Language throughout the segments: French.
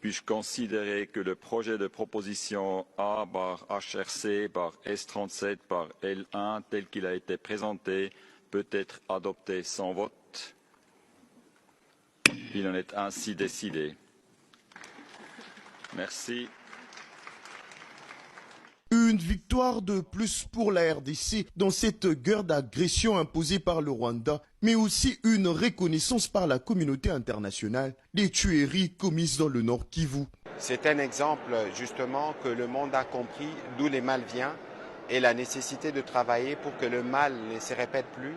puis-je considérer que le projet de proposition A/HRC/S37/L1 tel qu'il a été présenté peut être adopté sans vote? Il en est ainsi décidé. Merci. Une victoire de plus pour la RDC dans cette guerre d'agression imposée par le Rwanda, mais aussi une reconnaissance par la communauté internationale des tueries commises dans le Nord Kivu. C'est un exemple justement que le monde a compris d'où le mal vient et la nécessité de travailler pour que le mal ne se répète plus,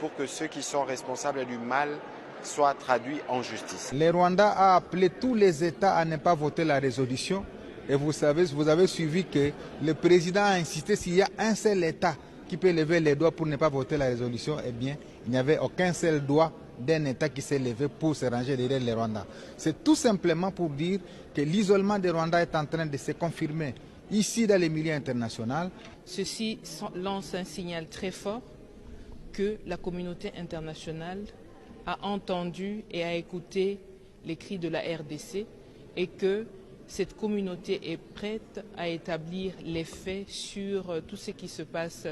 pour que ceux qui sont responsables du mal soient traduits en justice. Le Rwanda a appelé tous les États à ne pas voter la résolution. Et vous avez suivi que le président a insisté s'il y a un seul État qui peut lever les doigts pour ne pas voter la résolution, eh bien, il n'y avait aucun seul doigt d'un État qui s'est levé pour se ranger derrière le Rwanda. C'est tout simplement pour dire que l'isolement du Rwanda est en train de se confirmer ici dans les milieux internationaux. Ceci lance un signal très fort que la communauté internationale a entendu et a écouté les cris de la RDC et que cette communauté est prête à établir les faits sur tout ce qui se passe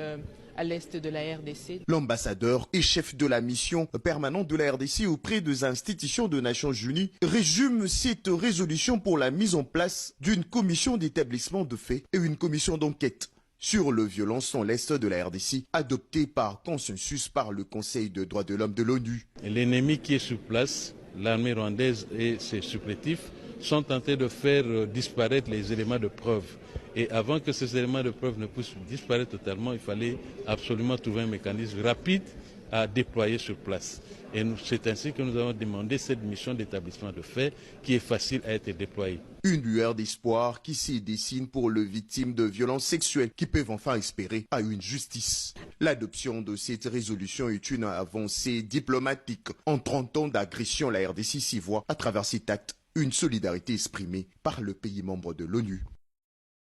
à l'est de la RDC. L'ambassadeur et chef de la mission permanente de la RDC auprès des institutions des Nations Unies résume cette résolution pour la mise en place d'une commission d'établissement de faits et une commission d'enquête sur les violences dans l'est de la RDC, adoptée par consensus par le Conseil des droits de l'homme de l'ONU. L'ennemi qui est sur place, l'armée rwandaise et ses supplétifs, sont tentés de faire disparaître les éléments de preuve. Et avant que ces éléments de preuve ne puissent disparaître totalement, il fallait absolument trouver un mécanisme rapide à déployer sur place. Et c'est ainsi que nous avons demandé cette mission d'établissement de faits qui est facile à être déployée. Une lueur d'espoir qui s'y dessine pour les victimes de violences sexuelles qui peuvent enfin espérer à une justice. L'adoption de cette résolution est une avancée diplomatique. En 30 ans d'agression, la RDC s'y voit à travers cet acte une solidarité exprimée par le pays membre de l'ONU.